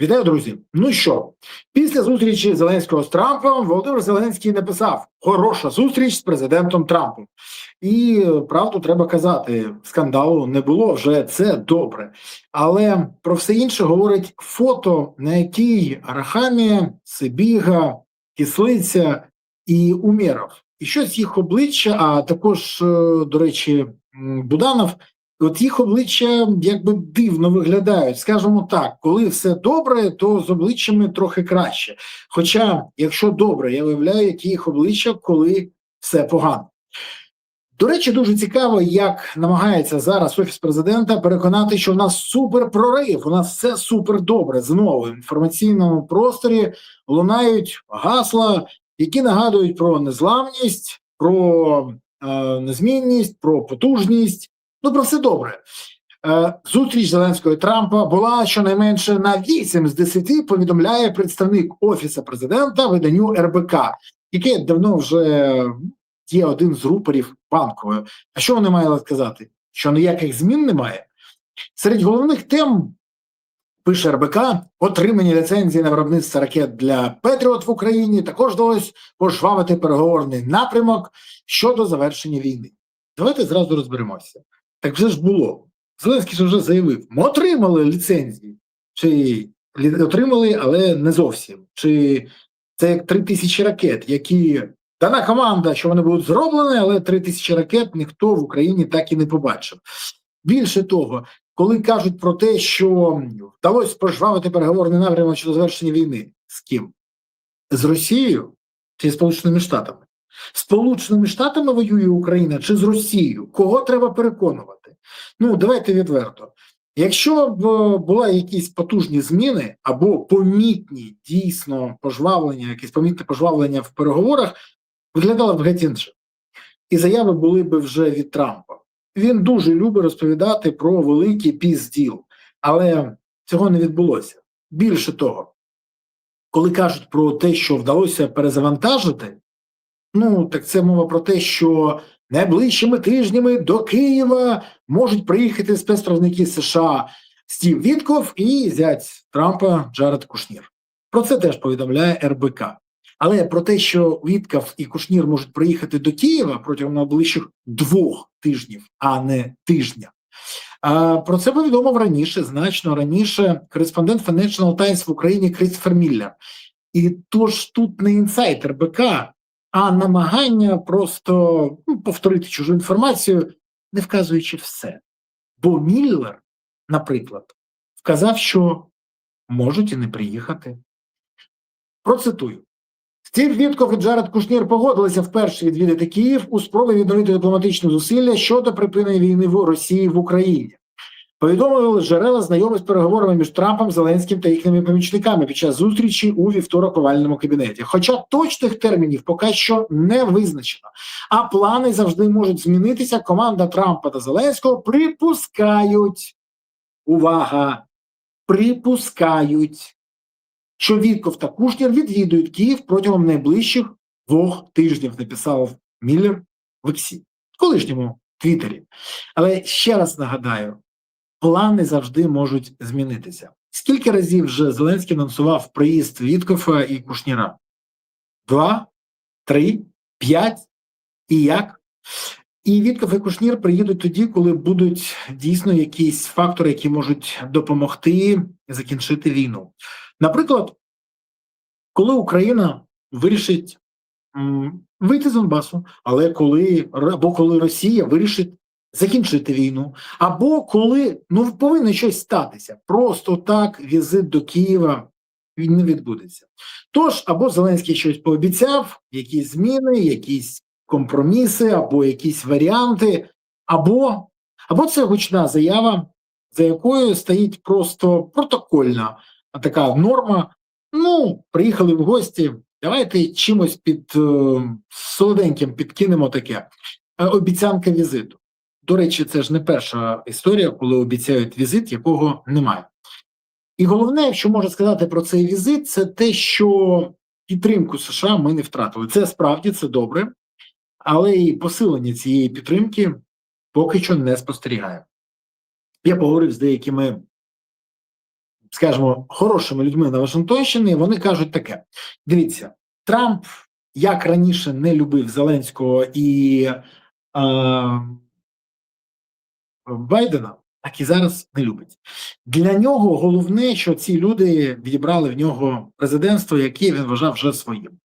Вітаю, друзі! Ну що, після зустрічі Зеленського з Трампом Володимир Зеленський написав: хороша зустріч з президентом Трампом. І правду треба казати, скандалу не було, вже це добре. Але про все інше говорить фото, на якій Арахамія, Сибіга, Кислиця і Умєров. І щось їх обличчя, а також, до речі, Буданов, от їх обличчя якби дивно виглядають. Скажімо так, коли все добре, то з обличчями трохи краще. Хоча, якщо добре, я уявляю, які їх обличчя, коли все погано. До речі, дуже цікаво, як намагається зараз Офіс президента переконати, що в нас суперпрорив, у нас все супер добре. Знову в інформаційному просторі лунають гасла, які нагадують про незламність, про незмінність, про потужність. Ну, про все добре. Зустріч Зеленського і Трампа була щонайменше на 8 з 10, повідомляє представник Офісу президента виданню РБК, яке давно вже є один з рупорів Банкової. А що вони мають сказати? Що ніяких змін немає? Серед головних тем, пише РБК, отримання ліцензії на виробництво ракет для Петріот в Україні, також вдалося пожвавити переговорний напрямок щодо завершення війни. Давайте зразу розберемося. Так вже ж було. Зеленський вже заявив, ми отримали ліцензії. Чи отримали, але не зовсім. Чи це як 3000 ракет, які дана команда, що вони будуть зроблені, але 3000 ракет ніхто в Україні так і не побачив. Більше того, коли кажуть про те, що вдалося пожвавити переговорний напрямок щодо завершення війни, з ким? З Росією чи з Сполученими Штатами? Сполученими Штатами воює Україна чи з Росією? Кого треба переконувати? Ну, давайте відверто. Якщо б були якісь потужні зміни або помітні дійсно пожвавлення, якісь помітне пожвавлення в переговорах, виглядало б геть інше. І заяви були б вже від Трампа. Він дуже любить розповідати про великий peace deal, але цього не відбулося. Більше того, коли кажуть про те, що вдалося перезавантажити, ну, так це мова про те, що найближчими тижнями до Києва можуть приїхати спецпредставники США Стів Вітков і зять Трампа Джаред Кушнір. Про це теж повідомляє РБК. Але про те, що Вітков і Кушнір можуть приїхати до Києва протягом найближчих 2 тижнів, а не тижня, про це повідомив раніше, значно раніше, кореспондент Financial Times в Україні Крістофер Міллер. І тож тут не інсайт РБК, а намагання просто повторити чужу інформацію, не вказуючи все. Бо Міллер, наприклад, вказав, що можуть і не приїхати. Процитую. Стів Вітков і Джаред Кушнір погодилися вперше відвідати Київ у спробі відновити дипломатичні зусилля щодо припинення війни в Росії в Україні. Повідомили джерела знайомі з переговорами між Трампом, Зеленським та їхніми помічниками під час зустрічі у вівторок в овальному кабінеті. Хоча точних термінів поки що не визначено, а плани завжди можуть змінитися, команда Трампа та Зеленського припускають, увага, припускають, що Вітков та Кушнір відвідують Київ протягом найближчих 2 тижнів, написав Міллер в Іксі, колишньому Твіттері. Але ще раз нагадаю, плани завжди можуть змінитися. Скільки разів вже Зеленський анонсував приїзд Віткофа і Кушніра? 2? 3? 5? І як? І Вітков і Кушнір приїдуть тоді, коли будуть дійсно якісь фактори, які можуть допомогти закінчити війну. Наприклад, коли Україна вирішить вийти з Донбасу, або коли Росія вирішить закінчити війну, або коли повинно щось статися. Просто так візит до Києва не відбудеться. Тож, або Зеленський щось пообіцяв, якісь зміни, якісь компроміси, або якісь варіанти, або це гучна заява, за якою стоїть просто протокольна така норма. Приїхали в гості, давайте чимось солоденьким підкинемо таке. Обіцянка візиту. До речі, це ж не перша історія, коли обіцяють візит, якого немає. І головне, що можна сказати про цей візит, це те, що підтримку США ми не втратили. Це справді, це добре, але і посилення цієї підтримки поки що не спостерігаємо. Я поговорив з деякими скажімо, хорошими людьми на Вашингтонщині, вони кажуть таке: дивіться, Трамп як раніше не любив Зеленського і Байдена, так і зараз не любить. Для нього головне, що ці люди відібрали в нього президентство, яке він вважав вже своїм.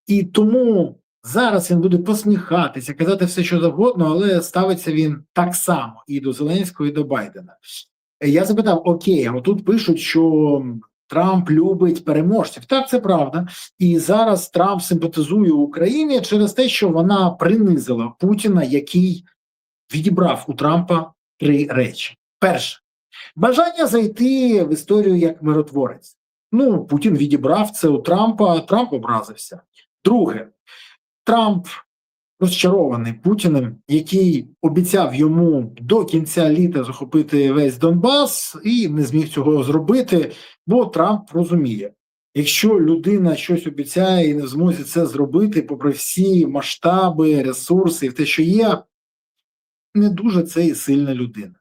І тому зараз він буде посміхатися, казати все, що завгодно, але ставиться він так само і до Зеленського, і до Байдена. Я запитав: окей, а тут пишуть, що Трамп любить переможців. Так, це правда. І зараз Трамп симпатизує Україні через те, що вона принизила Путіна, який відібрав у Трампа 3 речі. Перше – бажання зайти в історію як миротворець. Ну, Путін відібрав це у Трампа, Трамп образився. Друге – Трамп розчарований Путіним, який обіцяв йому до кінця літа захопити весь Донбас і не зміг цього зробити, бо Трамп розуміє, якщо людина щось обіцяє і не в змозі це зробити, попри всі масштаби, ресурси і те, що є, не дуже це і сильна людина.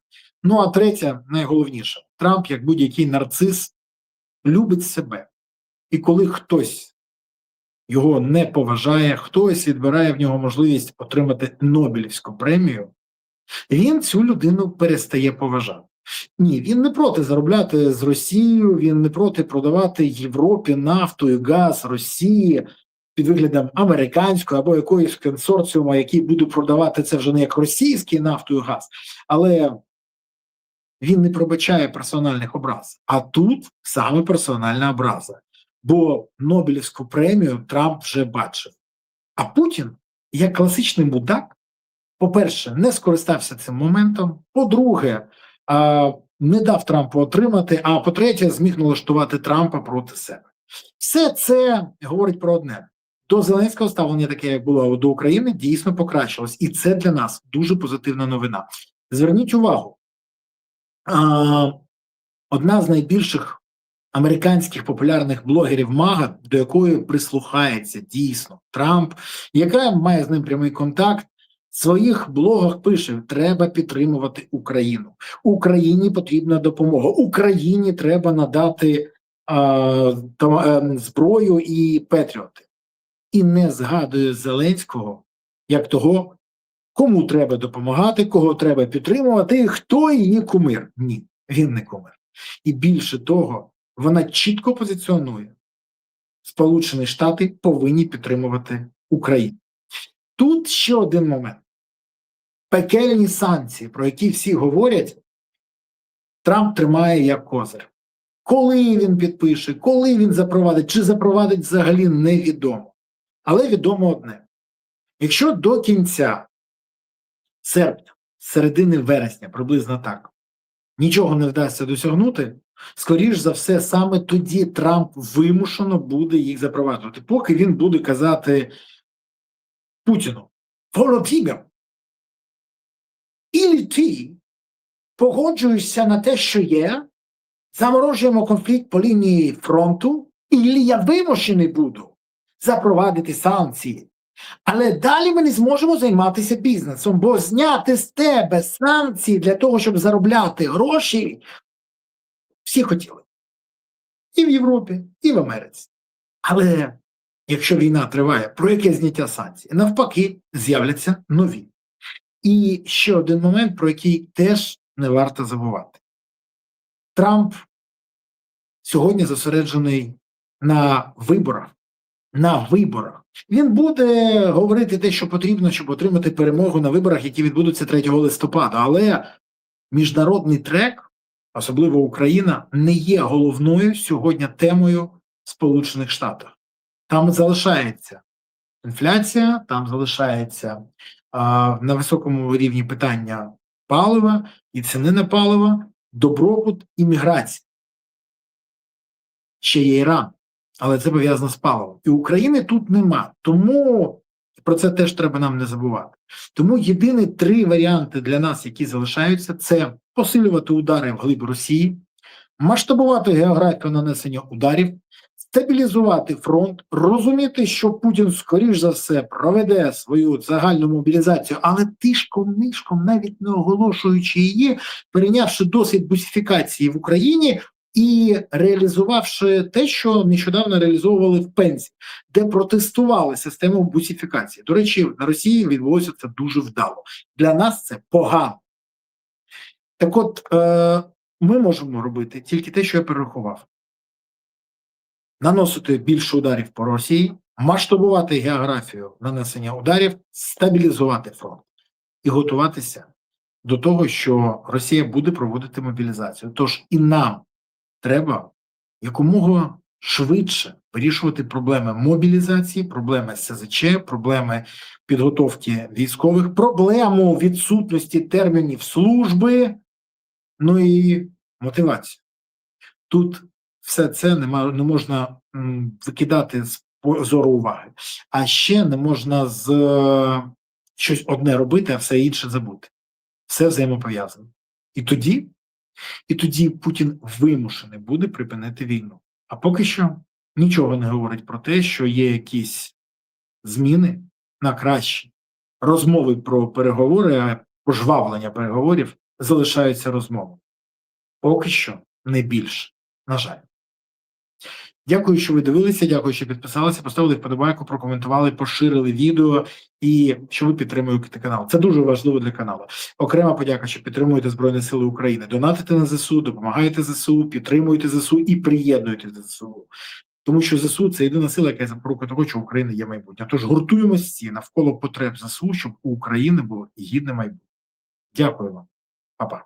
Ну, а третє, найголовніше, Трамп, як будь-який нарцис, любить себе. І коли хтось його не поважає, хтось відбирає в нього можливість отримати Нобелівську премію, він цю людину перестає поважати. Ні, він не проти заробляти з Росією, він не проти продавати Європі нафту і газ Росії під виглядом американського або якоїсь консорціуму, який буде продавати це вже не як російський нафту і газ, але він не пробачає персональних образ. А тут саме персональна образа. Бо Нобелівську премію Трамп вже бачив. А Путін, як класичний мудак, по-перше, не скористався цим моментом, по-друге, не дав Трампу отримати, а по-третє, зміг налаштувати Трампа проти себе. Все це говорить про одне. До Зеленського ставлення таке, як було до України, дійсно покращилось. І це для нас дуже позитивна новина. Зверніть увагу, одна з найбільших американських популярних блогерів МАГА, до якої прислухається дійсно Трамп, яка має з ним прямий контакт, в своїх блогах пише: треба підтримувати Україну. Україні потрібна допомога. Україні треба надати зброю і патріоти. І не згадує Зеленського як того, кому треба допомагати, кого треба підтримувати, і хто її кумир. Ні, він не кумир. І більше того, вона чітко позиціонує: Сполучені Штати повинні підтримувати Україну. Тут ще один момент. Пекельні санкції, про які всі говорять, Трамп тримає як козир. Коли він підпише, коли він запровадить, чи запровадить взагалі, невідомо. Але відомо одне. Якщо до кінця серпня, середини вересня, приблизно так, нічого не вдасться досягнути, скоріш за все, саме тоді Трамп вимушено буде їх запроваджувати. Поки він буде казати Путіну: Володимир, ілі ти погоджуєшся на те, що є, заморожуємо конфлікт по лінії фронту, ілі я вимушений буду запровадити санкції. Але далі ми не зможемо займатися бізнесом, бо зняти з тебе санкції для того, щоб заробляти гроші, всі хотіли. І в Європі, і в Америці. Але якщо війна триває, про яке зняття санкцій? Навпаки, з'являться нові. І ще один момент, про який теж не варто забувати. Трамп сьогодні зосереджений на виборах. На виборах. Він буде говорити те, що потрібно, щоб отримати перемогу на виборах, які відбудуться 3 листопада. Але міжнародний трек, особливо Україна, не є головною сьогодні темою Сполучених Штатів. Там залишається інфляція, там залишається на високому рівні питання палива і ціни на паливо, добробут і міграція. Ще є Іран. Але це пов'язано з паливом. І України тут нема. Тому про це теж треба нам не забувати. Тому єдині 3 варіанти для нас, які залишаються, це посилювати удари вглиб Росії, масштабувати географію нанесення ударів, стабілізувати фронт, розуміти, що Путін, скоріш за все, проведе свою загальну мобілізацію, але тишком-нишком, навіть не оголошуючи її, перейнявши досвід бусифікації в Україні, і реалізувавши те, що нещодавно реалізовували в Пензі, де протестували систему бусифікації. До речі, на Росії відбулося це дуже вдало. Для нас це погано. Так от, ми можемо робити тільки те, що я перерахував. Наносити більше ударів по Росії, масштабувати географію нанесення ударів, стабілізувати фронт і готуватися до того, що Росія буде проводити мобілізацію. Тож і нам треба якомога швидше вирішувати проблеми мобілізації, проблеми СЗЧ, проблеми підготовки військових, проблему відсутності термінів служби, ну і мотивацію. Тут все це не можна викидати з зору уваги. А ще не можна щось одне робити, а все інше забути. Все взаємопов'язано. І тоді Путін вимушений буде припинити війну. А поки що нічого не говорить про те, що є якісь зміни на краще. Розмови про переговори, пожвавлення переговорів залишаються розмовами. Поки що не більше, на жаль. Дякую, що ви дивилися, дякую, що підписалися, поставили вподобайку, прокоментували, поширили відео і що ви підтримуєте канал. Це дуже важливо для каналу. Окрема подяка, що підтримуєте Збройні Сили України. Донатите на ЗСУ, допомагаєте ЗСУ, підтримуєте ЗСУ і приєднуєте до ЗСУ. Тому що ЗСУ – це єдина сила, яка є запорука того, що Україна є майбутнє. Тож гуртуємося всі навколо потреб ЗСУ, щоб у України було гідне майбутнє. Дякую вам. Па-па.